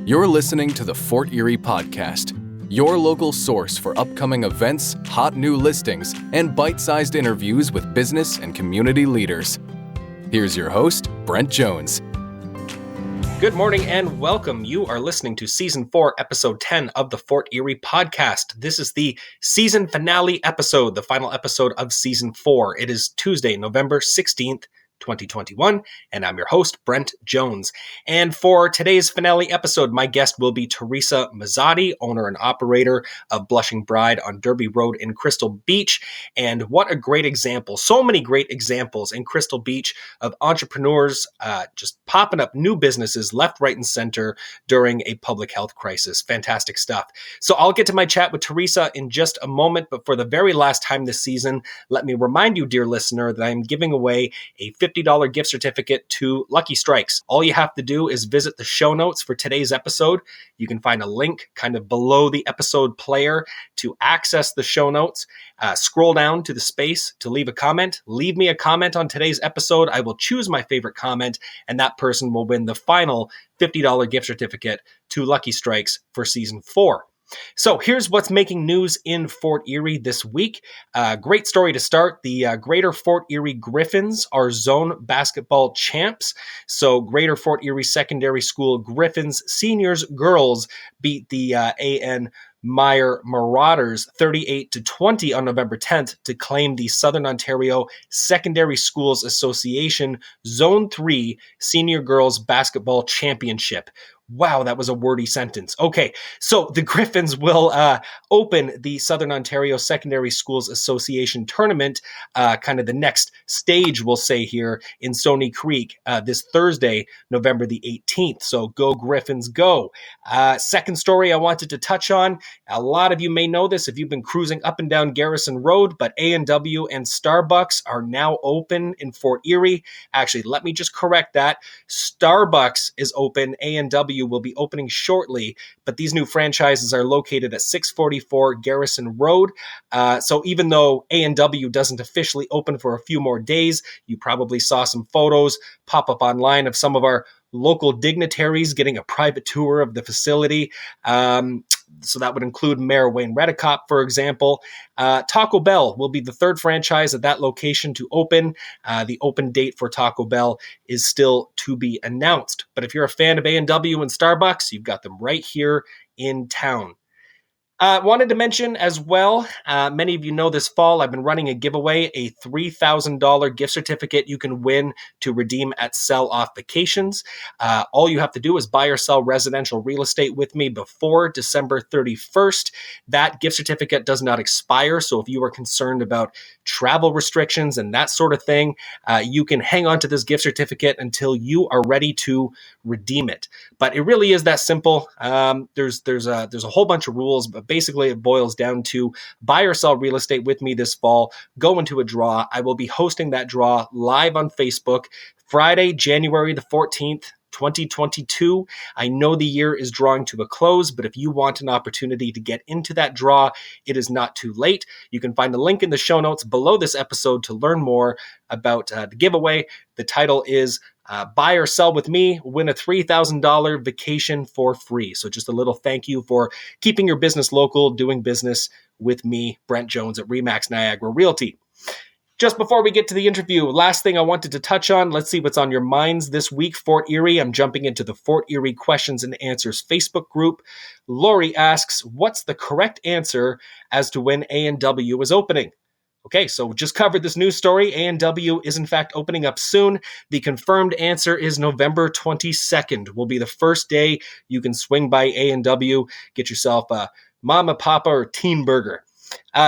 You're listening to the Fort Erie Podcast, your local source for upcoming events, hot new listings, and bite-sized interviews with business and community leaders. Here's your host, Brent Jones. Good morning and welcome. You are listening to Season 4, Episode 10 of the Fort Erie Podcast. This is the season finale episode, the final episode of Season 4. It is Tuesday, November 16th, 2021, and I'm your host, Brent Jones. And for today's finale episode, my guest will be Teresa Masotti, owner and operator of Blushing Bride on Derby Road in Crystal Beach. And what a great example. So many great examples in Crystal Beach of entrepreneurs just popping up new businesses left, right, and center during a public health crisis. Fantastic stuff. So I'll get to my chat with Teresa in just a moment, but for the very last time this season, let me remind you, dear listener, that I'm giving away a $50 gift certificate to Lucky Strikes. All you have to do is visit the show notes for today's episode. You can find a link kind of below the episode player to access the show notes. Scroll down to the space to leave a comment. Leave me a comment on today's episode. I will choose my favorite comment, and that person will win the final $50 gift certificate to Lucky Strikes for Season 4. So here's what's making news in Fort Erie this week. Great story to start. The Greater Fort Erie Griffins are zone basketball champs. So Greater Fort Erie Secondary School Griffins seniors girls beat the A.N. Meyer Marauders 38-20 on November 10th to claim the Southern Ontario Secondary Schools Association Zone 3 Senior Girls Basketball Championship. Wow, that was a wordy sentence. Okay, so the Griffins will open the Southern Ontario Secondary Schools Association tournament, kind of the next stage, we'll say here, in Stony Creek this Thursday, November the 18th. So go Griffins, go. Second story I wanted to touch on. A lot of you may know this if you've been cruising up and down Garrison Road, but A&W and Starbucks are now open in Fort Erie. Actually, let me just correct that. Starbucks is open. A&W will be opening shortly, but these new franchises are located at 644 Garrison Road. So even though A&W doesn't officially open for a few more days, you probably saw some photos pop up online of some of our local dignitaries getting a private tour of the facility. So that would include Mayor Wayne Redicott, for example. Taco Bell will be the third franchise at that location to open. The open date for Taco Bell is still to be announced. But if you're a fan of A&W and Starbucks, you've got them right here in town. Wanted to mention as well, many of you know this fall, I've been running a giveaway, a $3,000 gift certificate you can win to redeem at Sell Off Vacations. All you have to do is buy or sell residential real estate with me before December 31st. That gift certificate does not expire, so if you are concerned about travel restrictions and that sort of thing, you can hang on to this gift certificate until you are ready to redeem it. But it really is that simple. There's a whole bunch of rules, but basically it boils down to buy or sell real estate with me this fall, go into a draw. I will be hosting that draw live on Facebook Friday, January the 14th, 2022. I know the year is drawing to a close, but if you want an opportunity to get into that draw, it is not too late. You can find the link in the show notes below this episode to learn more about the giveaway. The title is Buy or Sell with Me, win a $3,000 vacation for free. So just a little thank you for keeping your business local, doing business with me, Brent Jones at Remax Niagara Realty. Just before we get to the interview, last thing I wanted to touch on, let's see what's on your minds this week, Fort Erie. I'm jumping into the Fort Erie Questions and Answers Facebook group. Lori asks, what's the correct answer as to when A&W is opening? Okay, so just covered this news story. A&W is in fact opening up soon. The confirmed answer is November 22nd will be the first day you can swing by A&W, get yourself a Mama, Papa, or Teen Burger.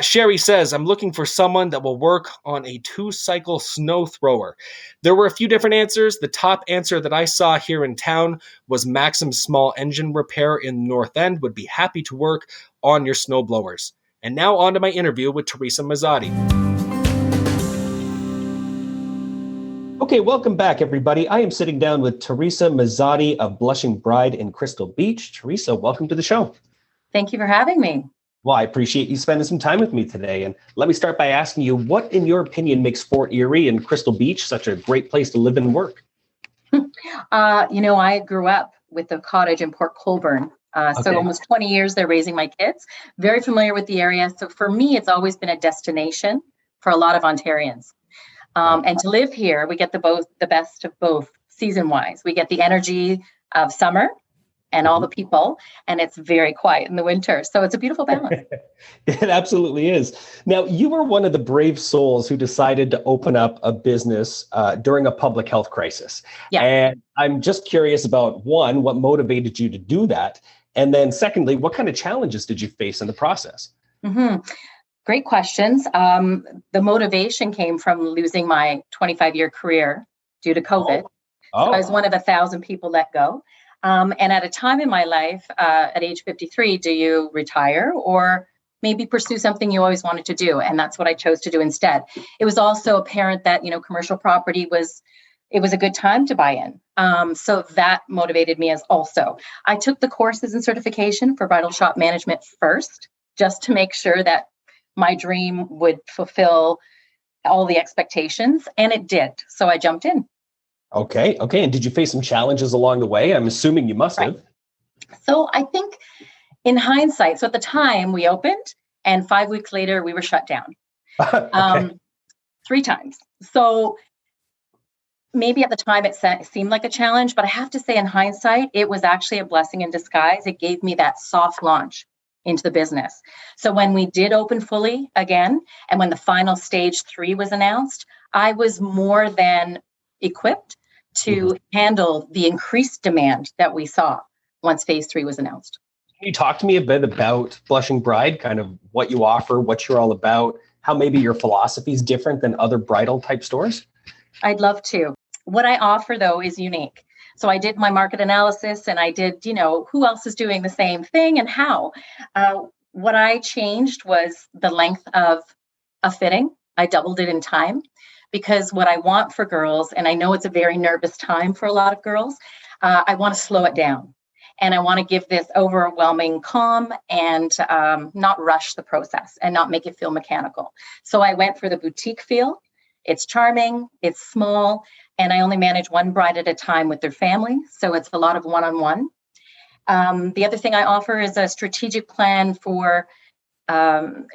Sherry says, I'm looking for someone that will work on a 2-cycle snow thrower. There were a few different answers. The top answer that I saw here in town was Maxim Small Engine Repair in the North End would be happy to work on your snow blowers. And now on to my interview with Teresa Masotti. Okay, welcome back, everybody. I am sitting down with Teresa Masotti of Blushing Bride in Crystal Beach. Teresa, welcome to the show. Thank you for having me. Well, I appreciate you spending some time with me today. And let me start by asking you, what, in your opinion, makes Fort Erie and Crystal Beach such a great place to live and work? I grew up with the cottage in Port Colborne. So Okay. almost 20 years they're raising my kids. Very familiar with the area. So for me, it's always been a destination for a lot of Ontarians. And to live here, we get the best of both season-wise. We get the energy of summer and all the people, and it's very quiet in the winter. So it's a beautiful balance. It absolutely is. Now, you were one of the brave souls who decided to open up a business during a public health crisis. Yeah. And I'm just curious about, one, what motivated you to do that? And then secondly, what kind of challenges did you face in the process? Mm-hmm. Great questions. The motivation came from losing my 25-year career due to COVID. Oh. So I was one of 1,000 people let go. And at a time in my life, at age 53, do you retire or maybe pursue something you always wanted to do? And that's what I chose to do instead. It was also apparent that, commercial property was a good time to buy in. So that motivated me as also. I took the courses and certification for bridal shop management first, just to make sure that my dream would fulfill all the expectations, and it did. So I jumped in. Okay. And did you face some challenges along the way? I'm assuming you must have. So I think in hindsight, so at the time we opened and 5 weeks later we were shut down. Okay. 3 times. So maybe at the time it seemed like a challenge, but I have to say in hindsight, it was actually a blessing in disguise. It gave me that soft launch into the business. So when we did open fully again, and when the final stage 3 was announced, I was more than equipped to handle the increased demand that we saw once phase 3 was announced. Can you talk to me a bit about Blushing Bride, kind of what you offer, what you're all about, how maybe your philosophy is different than other bridal type stores? I'd love to. What I offer, though, is unique. So I did my market analysis and I did, who else is doing the same thing and how. What I changed was the length of a fitting. I doubled it in time because what I want for girls, and I know it's a very nervous time for a lot of girls, I want to slow it down. And I want to give this overwhelming calm and not rush the process and not make it feel mechanical. So I went for the boutique feel. It's charming, it's small, and I only manage one bride at a time with their family. So it's a lot of one-on-one. The other thing I offer is a strategic plan for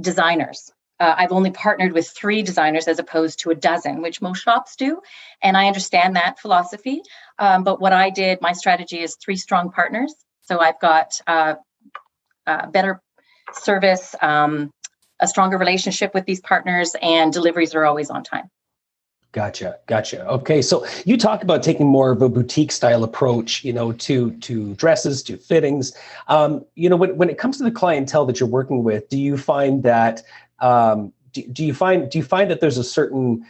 designers. I've only partnered with 3 designers as opposed to a dozen, which most shops do. And I understand that philosophy. But what I did, my strategy is 3 strong partners. So I've got better service, a stronger relationship with these partners, and deliveries are always on time. Gotcha. Okay. So you talk about taking more of a boutique style approach, to dresses, to fittings. When it comes to the clientele that you're working with, do you find that, do you find that there's a certain,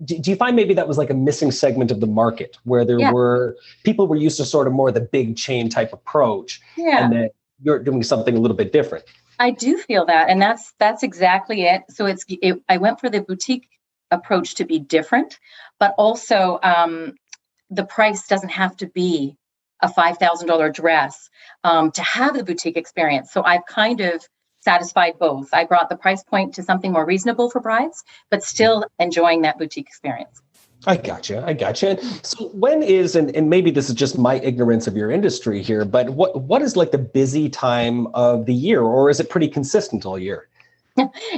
do you find maybe that was like a missing segment of the market where there were people were used to sort of more the big chain type approach, and then you're doing something a little bit different? I do feel that. And that's exactly it. So I went for the boutique approach to be different, but also the price doesn't have to be a $5,000 dress to have the boutique experience. So I've kind of satisfied both. I brought the price point to something more reasonable for brides, but still enjoying that boutique experience. I gotcha. So when is, and maybe this is just my ignorance of your industry here, but what is like the busy time of the year, or is it pretty consistent all year?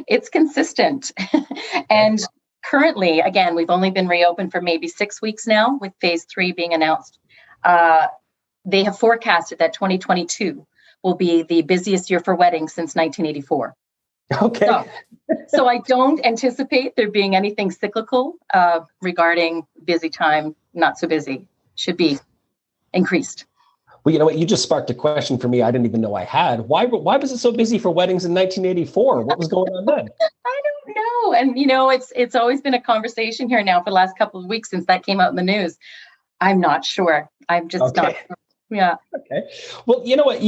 It's consistent. And currently, again, we've only been reopened for maybe 6 weeks now, with phase 3 being announced. They have forecasted that 2022 will be the busiest year for weddings since 1984. Okay. So I don't anticipate there being anything cyclical regarding busy time, not so busy. Should be increased. Well, you know what? You just sparked a question for me I didn't even know I had. Why was it so busy for weddings in 1984? What was going on then? I don't know. And, it's always been a conversation here now for the last couple of weeks since that came out in the news. I'm not sure. I'm just not sure. Yeah. Okay. Well, you know what?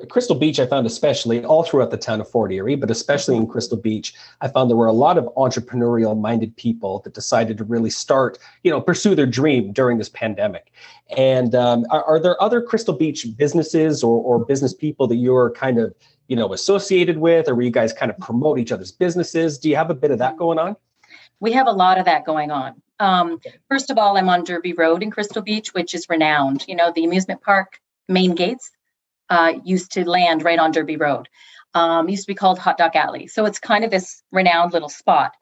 Crystal Beach, I found especially all throughout the town of Fort Erie, but especially in Crystal Beach, I found there were a lot of entrepreneurial minded people that decided to really start, pursue their dream during this pandemic. And are there other Crystal Beach businesses or business people that you're kind of, associated with, or where you guys kind of promote each other's businesses? Do you have a bit of that going on? We have a lot of that going on. First of all, I'm on Derby Road in Crystal Beach, which is renowned. You know, the amusement park main gates used to land right on Derby Road. Used to be called Hot Dog Alley. So it's kind of this renowned little spot.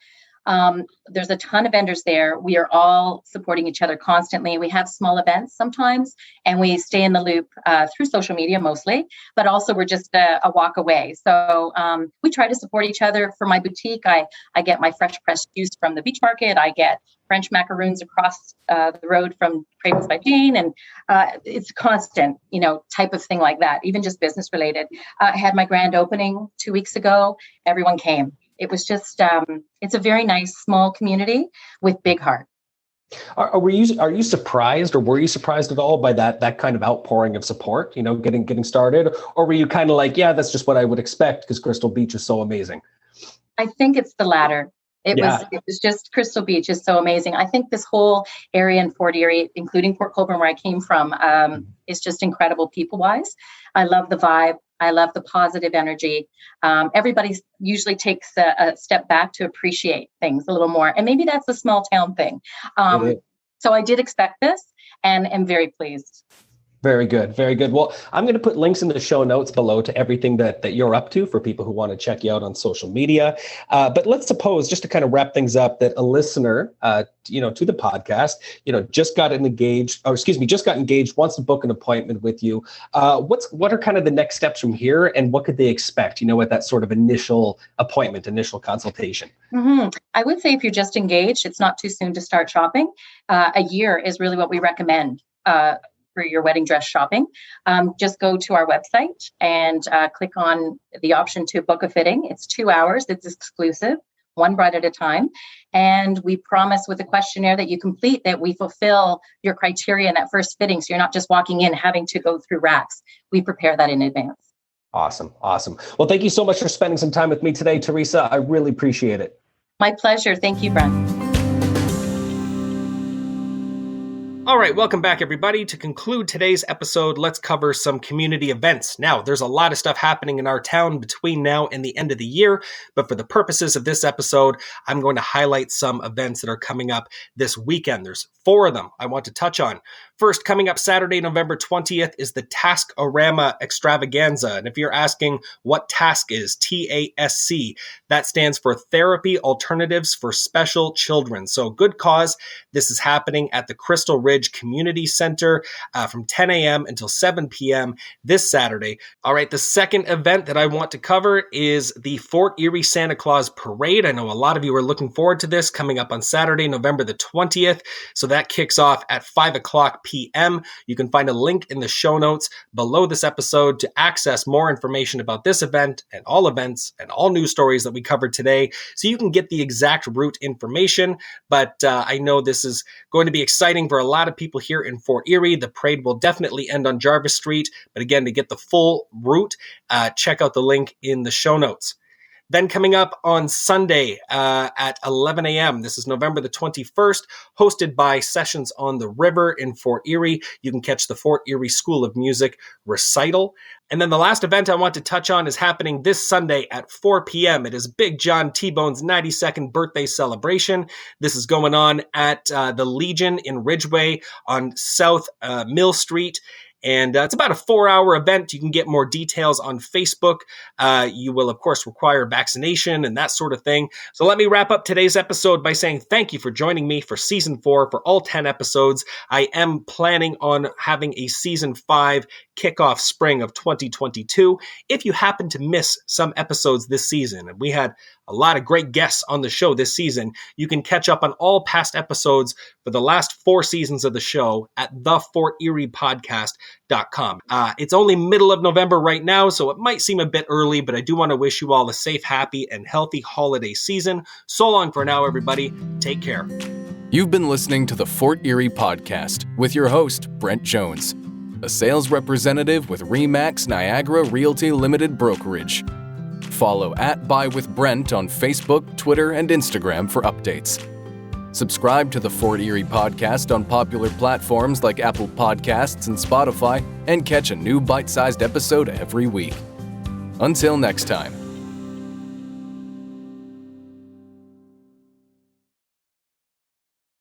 There's a ton of vendors there. We are all supporting each other constantly. We have small events sometimes, and we stay in the loop through social media mostly, but also we're just a walk away. So we try to support each other. For my boutique, I get my fresh pressed juice from the beach market. I get French macaroons across the road from Cravens by Jane. And it's constant, type of thing like that, even just business related. I had my grand opening 2 weeks ago. Everyone came. It was just, it's a very nice small community with big heart. Are you surprised, or were you surprised at all by that kind of outpouring of support, getting started? Or were you kind of like, yeah, that's just what I would expect because Crystal Beach is so amazing? I think it's the latter. It was just Crystal Beach is so amazing. I think this whole area in Fort Erie, including Port Colborne, where I came from, is just incredible people-wise. I love the vibe. I love the positive energy. Everybody usually takes a step back to appreciate things a little more. And maybe that's a small town thing. So I did expect this and am very pleased. Very good. Very good. Well, I'm going to put links in the show notes below to everything that you're up to for people who want to check you out on social media. But let's suppose, just to kind of wrap things up, that a listener, to the podcast, just got engaged, wants to book an appointment with you. What are kind of the next steps from here, and what could they expect, at that sort of initial appointment, initial consultation? Mm-hmm. I would say if you're just engaged, it's not too soon to start shopping. A year is really what we recommend for your wedding dress shopping. Just go to our website and click on the option to book a fitting. It's 2 hours. It's exclusive, one bride at a time. And we promise with a questionnaire that you complete that we fulfill your criteria in that first fitting. So you're not just walking in having to go through racks. We prepare that in advance. Awesome. Well, thank you so much for spending some time with me today, Teresa. I really appreciate it. My pleasure. Thank you, Brent. All right, welcome back, everybody. To conclude today's episode, let's cover some community events. Now, there's a lot of stuff happening in our town between now and the end of the year, but for the purposes of this episode, I'm going to highlight some events that are coming up this weekend. There's 4 of them I want to touch on. First, coming up Saturday, November 20th, is the Task-O-Rama Extravaganza. And if you're asking what TASK is, TASC, that stands for Therapy Alternatives for Special Children. So good cause. This is happening at the Crystal Ridge Community Center from 10 a.m. until 7 p.m. this Saturday. All right, the second event that I want to cover is the Fort Erie Santa Claus Parade. I know a lot of you are looking forward to this, coming up on Saturday, November the 20th. So that kicks off at 5 o'clock p.m. You can find a link in the show notes below this episode to access more information about this event and all events and all news stories that we covered today, so you can get the exact route information. But I know this is going to be exciting for a lot of people here in Fort Erie. The parade will definitely end on Jarvis Street, but again, to get the full route, check out the link in the show notes. Then coming up on Sunday at 11 a.m., this is November the 21st, hosted by Sessions on the River in Fort Erie. You can catch the Fort Erie School of Music recital. And then the last event I want to touch on is happening this Sunday at 4 p.m. It is Big John T-Bone's 92nd birthday celebration. This is going on at the Legion in Ridgeway on South Mill Street. And it's about a 4-hour event. You can get more details on Facebook. You will, of course, require vaccination and that sort of thing. So let me wrap up today's episode by saying thank you for joining me for Season 4 for all 10 episodes. I am planning on having a Season 5 kickoff spring of 2022. If you happen to miss some episodes this season, and we had a lot of great guests on the show this season, you can catch up on all past episodes for the last 4 seasons of the show at theforteriepodcast.com. It's only middle of November right now, so it might seem a bit early, but I do want to wish you all a safe, happy, and healthy holiday season. So long for now, everybody. Take care. You've been listening to the Fort Erie Podcast with your host, Brent Jones, a sales representative with RE/MAX Niagara Realty Limited Brokerage. Follow @BuyWithBrent on Facebook, Twitter, and Instagram for updates. Subscribe to the Fort Erie Podcast on popular platforms like Apple Podcasts and Spotify, and catch a new bite-sized episode every week. Until next time.